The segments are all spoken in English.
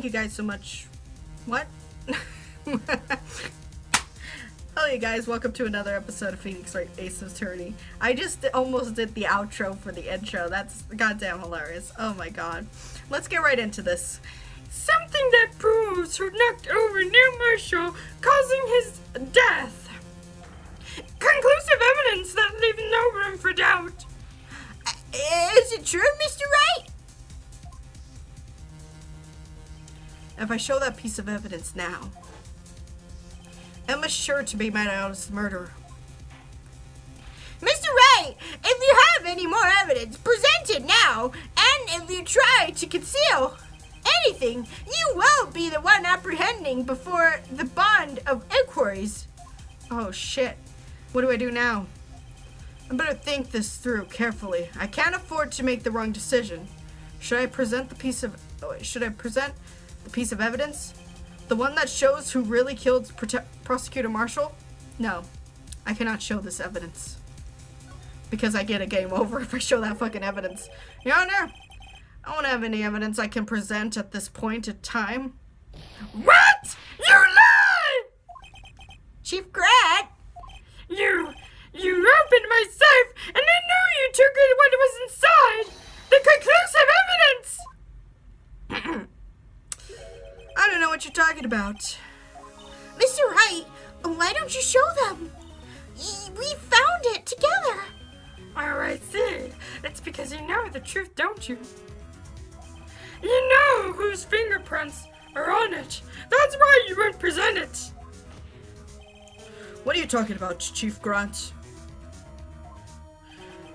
Thank you guys so much. What? Hello you guys, welcome to another episode of Phoenix Wright Ace Attorney. I just almost did the outro for the intro. That's goddamn hilarious. Oh my god. Let's get right into this. Something that proves who knocked over Neil Marshall, causing his death. Conclusive evidence that leaves no room for doubt. Is it true, Mr. Wright? If I show that piece of evidence now, Emma's sure to be made out as the murderer. Mr. Wright, if you have any more evidence, present it now. And if you try to conceal anything, you will be the one apprehending before the bond of inquiries. Oh shit. What do I do now? I better think this through carefully. I can't afford to make the wrong decision. Should I present the piece of evidence? The one that shows who really killed Prosecutor Marshall? No, I cannot show this evidence. Because I get a game over if I show that fucking evidence. Your Honor, I don't have any evidence I can present at this point in time. What? You lie! Chief Grant! You opened my safe, and I knew you took it when it was inside! The conclusive evidence! I don't know what you're talking about. Mr. Wright, why don't you show them? We found it together. Oh, I see. It's because you know the truth, don't you? You know whose fingerprints are on it. That's why you won't present it. What are you talking about, Chief Grant?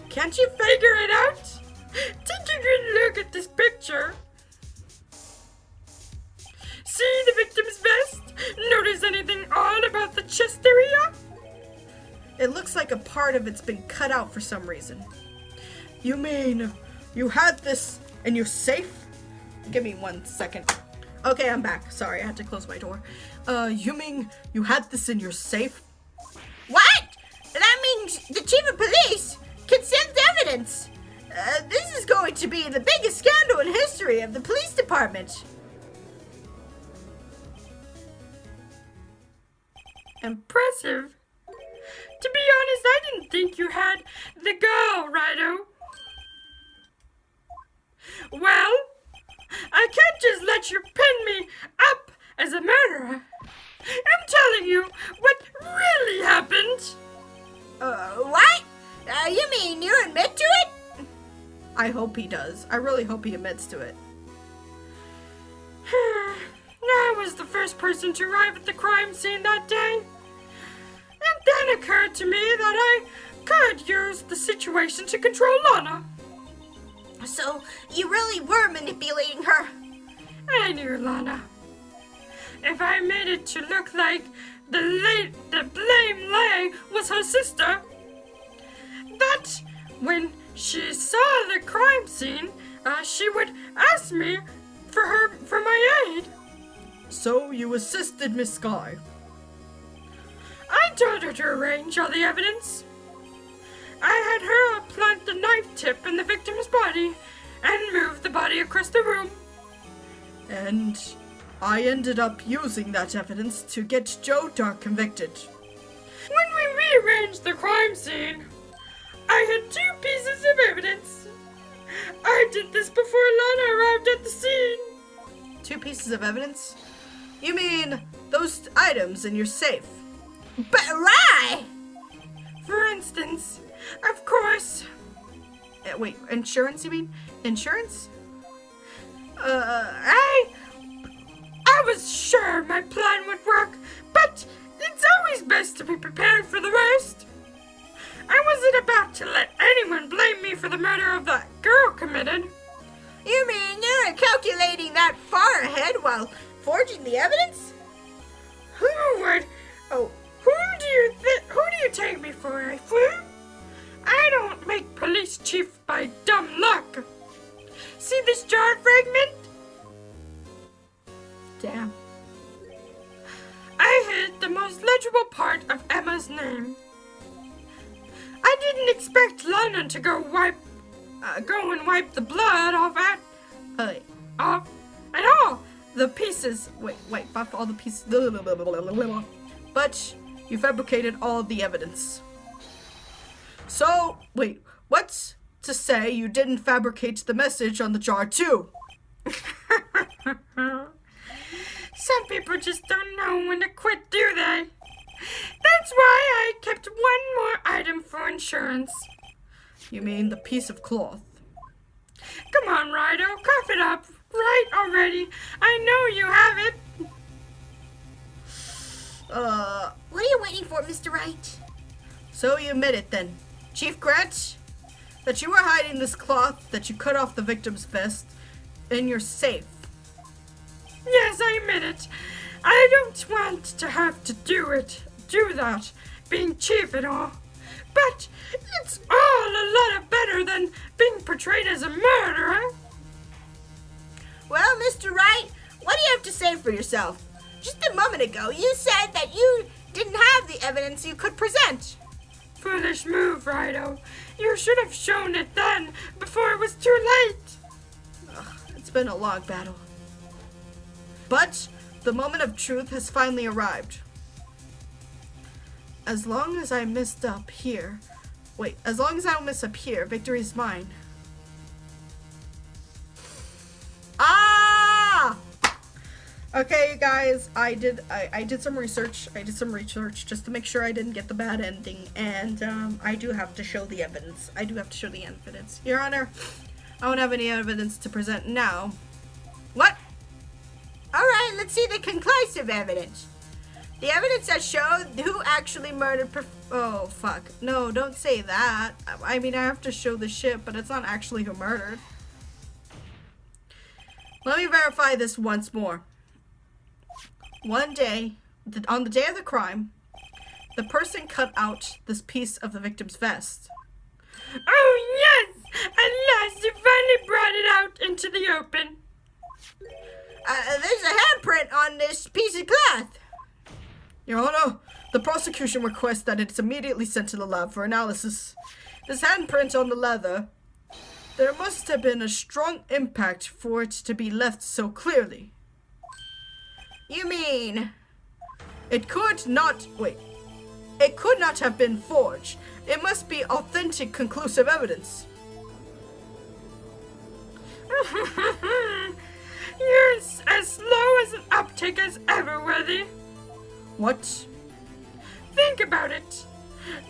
Can't you figure it out? Take a good look at this picture. See the victim's vest? Notice anything odd about the chest area? It looks like a part of it's been cut out for some reason. You mean you had this in your safe? Give me 1 second. Okay, I'm back. Sorry, I had to close my door. You mean you had this in your safe? What? That means the chief of police concealed evidence. This is going to be the biggest scandal in history of the police department. Impressive. To be honest, I didn't think you had the girl, Righto. Well, I can't just let you pin me up as a murderer. I'm telling you what really happened. What? You mean you admit to it? I hope he does. I really hope he admits to it. I was the first person to arrive at the crime scene that day. And then it occurred to me that I could use the situation to control Lana. So you really were manipulating her? I knew Lana. If I made it to look like the blame lay was her sister, that when she saw the crime scene, she would ask me for my aid. So you assisted Miss Sky. I told her to arrange all the evidence. I had her plant the knife tip in the victim's body and move the body across the room. And I ended up using that evidence to get Joe Dark convicted. When we rearranged the crime scene, I had 2 pieces of evidence. I did this before Lana arrived at the scene. 2 pieces of evidence? You mean those items in your safe? But why? For instance, of course. Wait, insurance you mean? Insurance? I was sure my plan would work, but it's always best to be prepared for the worst. I wasn't about to let anyone blame me for the murder of that girl committed. You mean you were calculating that far ahead while forging the evidence? Who do you take me for, a fool? I don't make police chief by dumb luck. See this jar fragment? Damn. I hid the most legible part of Emma's name. I didn't expect London to go and wipe the blood off at all. the pieces. Wait, not all the pieces. But you fabricated all the evidence. So, wait, what's to say you didn't fabricate the message on the jar too? Some people just don't know when to quit, do they? That's why I kept one more item for insurance. You mean the piece of cloth? Come on, Rido, cough it up. Right already. I know you have it. What are you waiting for, Mr. Wright? So you admit it then, Chief Grant, that you were hiding this cloth that you cut off the victim's vest in your safe. Yes, I admit it. I don't want to have to do that, being chief and all. But it's all a lot better than being portrayed as a murderer. Well, Mr. Wright, what do you have to say for yourself? Just a moment ago, you said that you didn't have the evidence you could present. Foolish move, Rido. You should have shown it then, before it was too late. It's been a long battle. But the moment of truth has finally arrived. As long as I don't mess up here, victory is mine. Ah! Okay, you guys, I did some research. I did some research just to make sure I didn't get the bad ending, and I do have to show the evidence. Your Honor, I don't have any evidence to present now. What? All right, let's see the conclusive evidence. The evidence that showed who actually murdered Oh, fuck. No, don't say that. I mean, I have to show the ship, but it's not actually who murdered. Let me verify this once more. One day, on the day of the crime, the person cut out this piece of the victim's vest. Oh, yes! At last you finally brought it out into the open. There's a handprint on this piece of cloth. Your Honor, the prosecution requests that it's immediately sent to the lab for analysis. This handprint on the leather, there must have been a strong impact for it to be left so clearly. You mean? It could not have been forged. It must be authentic, conclusive evidence. You're as slow as an uptake as ever, Worthy. What? Think about it.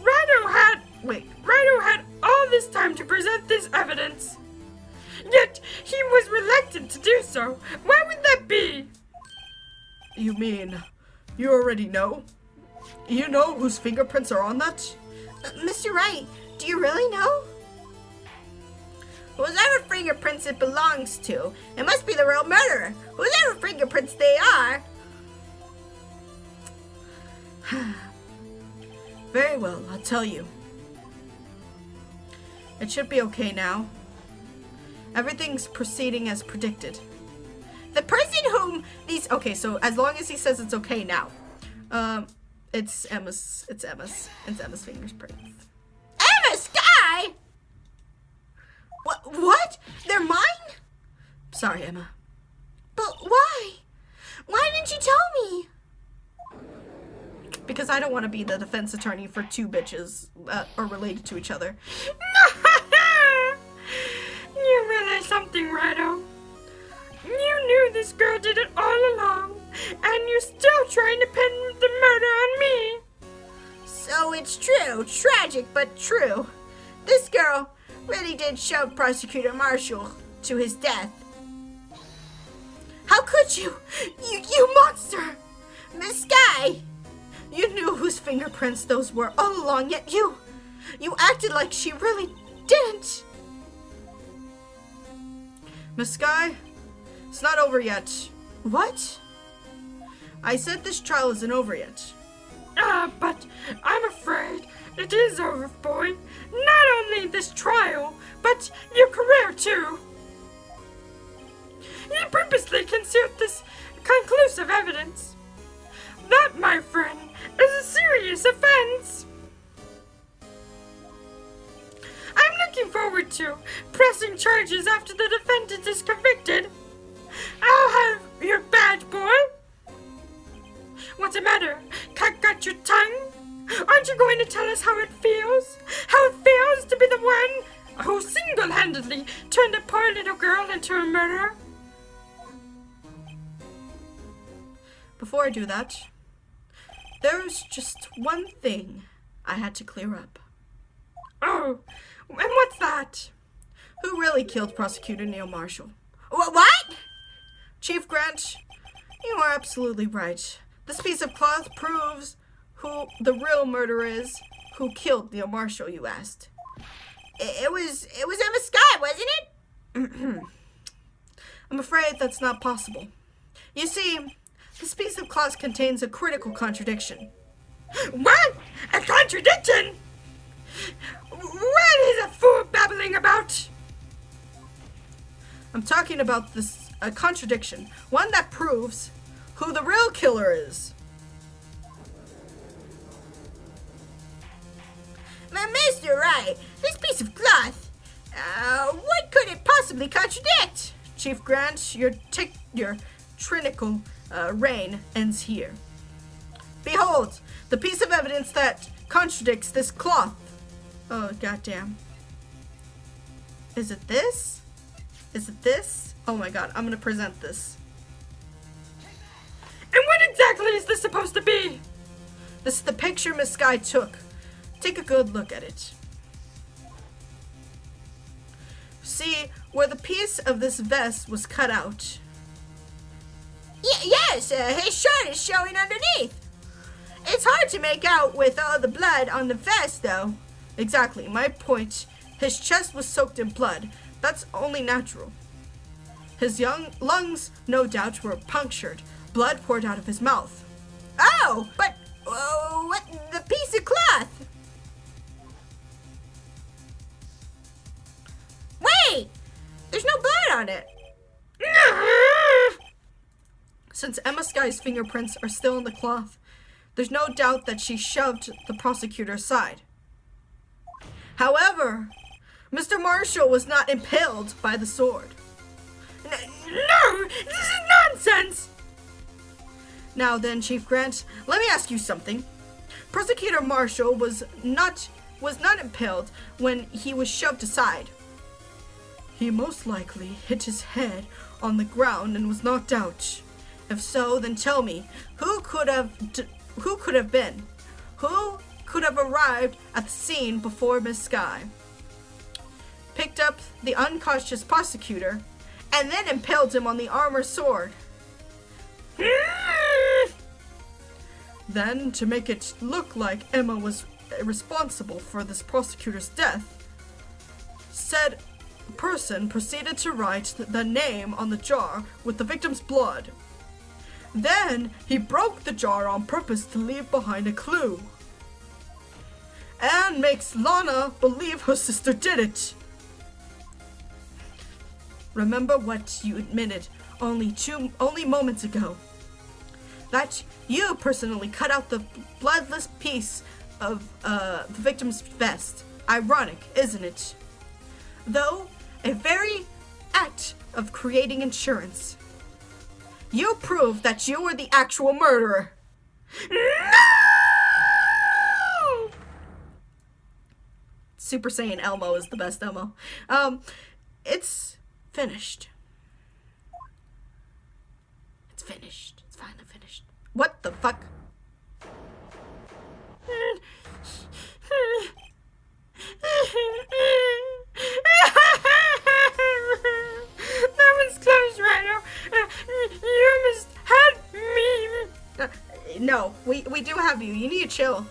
Rido had all this time to present this evidence. Yet he was reluctant to do so. Why would that be? You mean you already know? You know whose fingerprints are on that? Mr. Wright, do you really know? Whoever fingerprints it belongs to, it must be the real murderer. Whoever fingerprints they are. Very well, I'll tell you. It should be okay now. Everything's proceeding as predicted. The person whom these... Okay, so as long as he says it's okay now. It's Emma's fingerprints. Emma Sky? What? They're mine? Sorry, Emma. But why? Why didn't you tell me? Because I don't want to be the defense attorney for two bitches that are related to each other. You realize something, Rido? You knew this girl did it all along, and you're still trying to pin the murder on me. So it's true. Tragic, but true. This girl really did shove Prosecutor Marshall to his death. How could you? You monster! Miss Sky! You knew whose fingerprints those were all along, yet you acted like she really didn't. Miss Sky, it's not over yet. What? I said this trial isn't over yet. But I'm afraid it is over, boy. Not only this trial, but your career too. You purposely concealed this conclusive evidence. That, my friend, is a serious offense. I'm looking forward to pressing charges after the defendant is convicted. I'll have you're bad, boy. What's the matter? Got your tongue? Aren't you going to tell us how it feels? How it feels to be the one who single-handedly turned a poor little girl into a murderer? Before I do that, there's just one thing I had to clear up. Oh, and what's that? Who really killed Prosecutor Neil Marshall? What? Chief Grant, you are absolutely right. This piece of cloth proves who the real murderer is. Who killed Neil Marshall, you asked? It was Emma Sky, wasn't it? I'm afraid that's not possible. You see, this piece of cloth contains a critical contradiction. What? A contradiction? What is a fool babbling about? I'm talking about a contradiction. One that proves who the real killer is. Mr. Wright, this piece of cloth, what could it possibly contradict? Chief Grant, your trinical reign ends here. Behold, the piece of evidence that contradicts this cloth. Oh, goddamn. Is it this? Is it this? Oh my god, I'm gonna present this. And what exactly is this supposed to be? This is the picture Miss Sky took. Take a good look at it. See where the piece of this vest was cut out? Yes, his shirt is showing underneath. It's hard to make out with all the blood on the vest, though. Exactly, my point. His chest was soaked in blood. That's only natural. His young lungs, no doubt, were punctured. Blood poured out of his mouth. Oh, but what the piece of cloth? Wait, there's no blood on it. Since Emma Sky's fingerprints are still in the cloth, there's no doubt that she shoved the prosecutor aside. However, Mr. Marshall was not impaled by the sword. No, this is nonsense. Now then, Chief Grant, let me ask you something. Prosecutor Marshall was not impaled when he was shoved aside. He most likely hit his head on the ground and was knocked out. If so, then tell me, who could have been? Who could have arrived at the scene before Miss Sky, picked up the unconscious prosecutor, and then impaled him on the armor sword? Then, to make it look like Emma was responsible for this prosecutor's death, said person proceeded to write the name on the jar with the victim's blood. Then he broke the jar on purpose to leave behind a clue, and makes Lana believe her sister did it. Remember what you admitted only moments ago. That you personally cut out the bloodless piece of the victim's vest. Ironic, isn't it? Though, a very act of creating insurance. You prove that you were the actual murderer. No! Super Saiyan Elmo is the best Elmo. It's finished. It's finished. It's finally finished. What the fuck? That was close, Rhino. You almost had me. No, we do have you. You need to chill.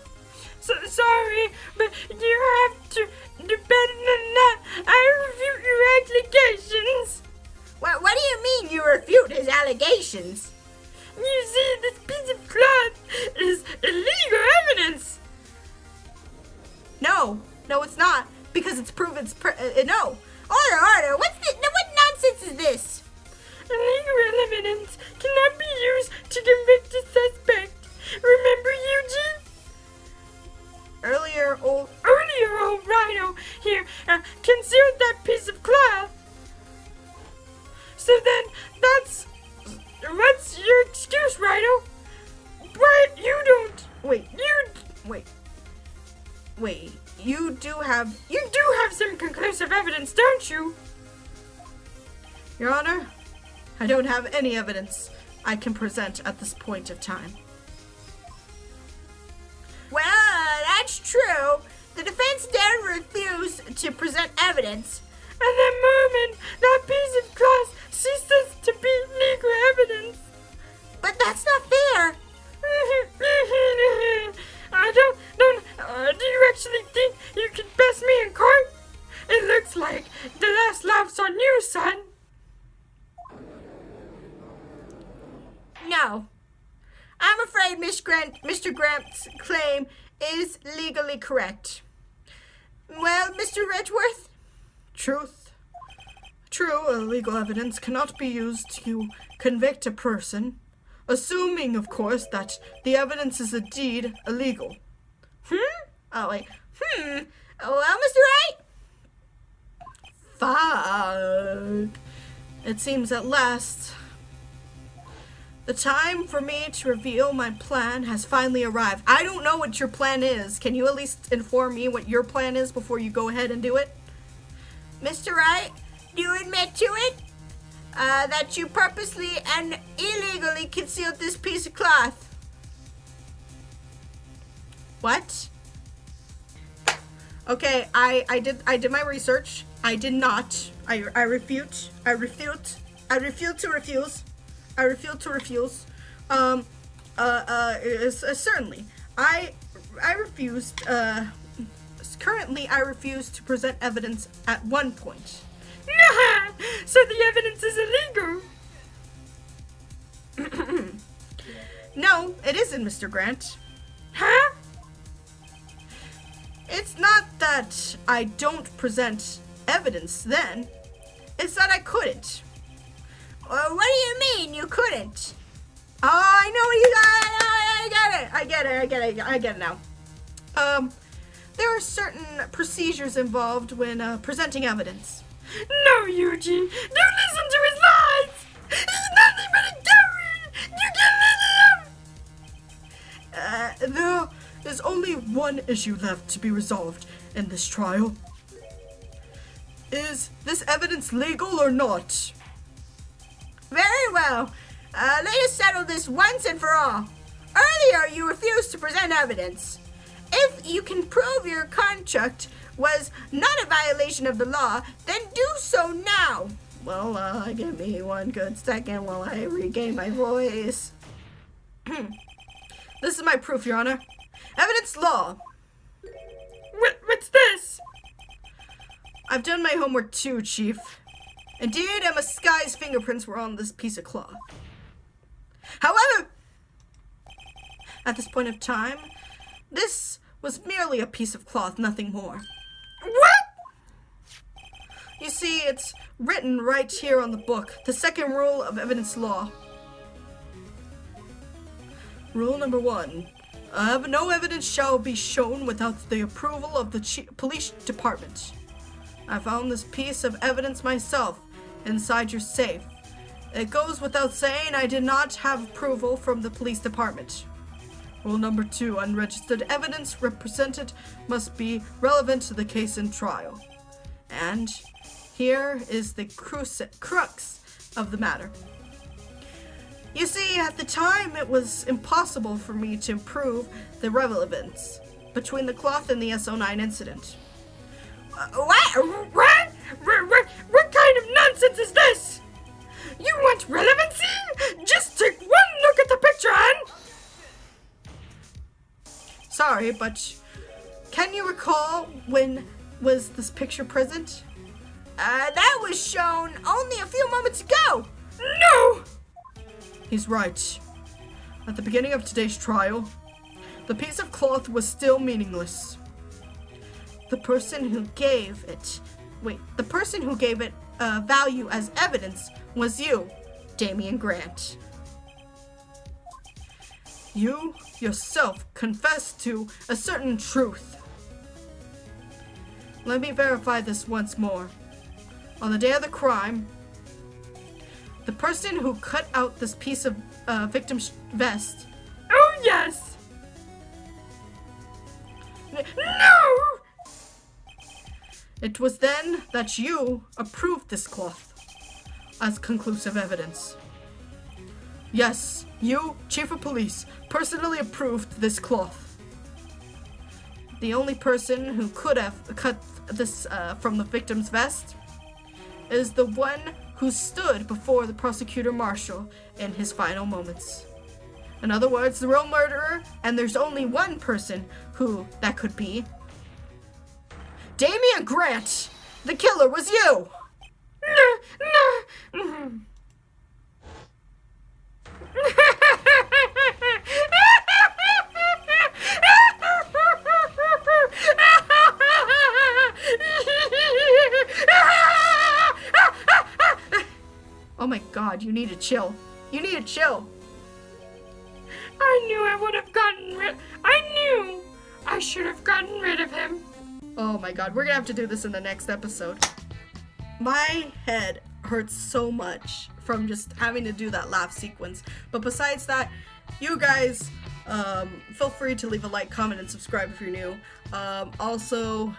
So sorry, but you have to do better than that. I refute your allegations. What do you mean you refute his allegations? You see, this piece of cloth is illegal evidence. No, it's not. Because it's proven. No. Order. What nonsense is this? Illegal evidence cannot be used to convict a suspect. Remember, Eugene? Earlier, old Rhino here concealed that piece of cloth. So then, that's What's your excuse, Rhino? What? You don't. Wait, You wait. You do have... have some conclusive evidence, don't you? Your Honor, I don't have any evidence I can present at this point of time. Well, that's true. The defense did refuse to present evidence. At the moment, that piece of glass ceases to be legal evidence. But that's not fair. Do you actually think you can best me in court? It looks like the last laugh's on you, son. No. I'm afraid Mr. Grant's claim is legally correct. Well, Mr. Ridgeworth? True, legal evidence cannot be used to convict a person, assuming, of course, that the evidence is indeed illegal. Well, Mr. Wright? Fuck. It seems at last the time for me to reveal my plan has finally arrived. I don't know what your plan is. Can you at least inform me what your plan is before you go ahead and do it? Mr. Wright, do you admit to it? That you purposely and illegally concealed this piece of cloth? What? Okay, I did my research. I did not. I refute to refuse. Certainly. I refused, currently I refuse to present evidence at one point. So the evidence is illegal. No, it isn't, Mr. Grant. Huh? It's not that I don't present evidence then. It's that I couldn't. What do you mean you couldn't? Oh, I know what you got. I get it now. There are certain procedures involved when presenting evidence. No, Eugene. Don't listen to his lies. He's nothing but a coward. You can't listen to him. There is only one issue left to be resolved in this trial. Is this evidence legal or not? Very well. Let us settle this once and for all. Earlier, you refused to present evidence. If you can prove your contract was not a violation of the law, then do so now. Well, give me one good second while I regain my voice. This is my proof, Your Honor. Evidence law. What's this? I've done my homework too, Chief. Indeed, Emma Sky's fingerprints were on this piece of cloth. However, at this point of time, this was merely a piece of cloth, nothing more. What? You see, it's written right here on the book, the second rule of evidence law. Rule number 1. No evidence shall be shown without the approval of the police department. I found this piece of evidence myself inside your safe. It goes without saying I did not have approval from the police department. Rule number 2. Unregistered evidence represented must be relevant to the case in trial. And here is the crux of the matter. You see, at the time, it was impossible for me to prove the relevance between the cloth and the SO9 incident. What kind of nonsense is this? You want relevancy? Just take one look at the picture, Anne. Sorry, but can you recall when was this picture present? That was shown only a few moments ago. No! He's right. At the beginning of today's trial, the piece of cloth was still meaningless. The person who gave it value as evidence was you, Damian Grant. You yourself confessed to a certain truth. Let me verify this once more. On the day of the crime, The person who cut out this piece of victim's vest. Oh, yes. No! It was then that you approved this cloth as conclusive evidence. Yes, you, Chief of Police, personally approved this cloth. The only person who could have cut this from the victim's vest is the one who stood before the prosecutor marshal in his final moments. In other words, the real murderer, and there's only one person who that could be. Damian Grant! The killer was you! No. Oh my god, you need to chill. You need to chill. I knew I would have gotten rid. I knew I should have gotten rid of him. Oh my god, we're gonna have to do this in the next episode. My head hurts so much from just having to do that laugh sequence. But besides that, you guys, feel free to leave a like, comment, and subscribe if you're new. Also,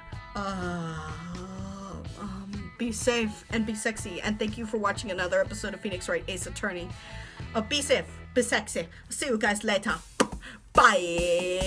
be safe and be sexy. And thank you for watching another episode of Phoenix Wright Ace Attorney. Be safe, be sexy. See you guys later. Bye.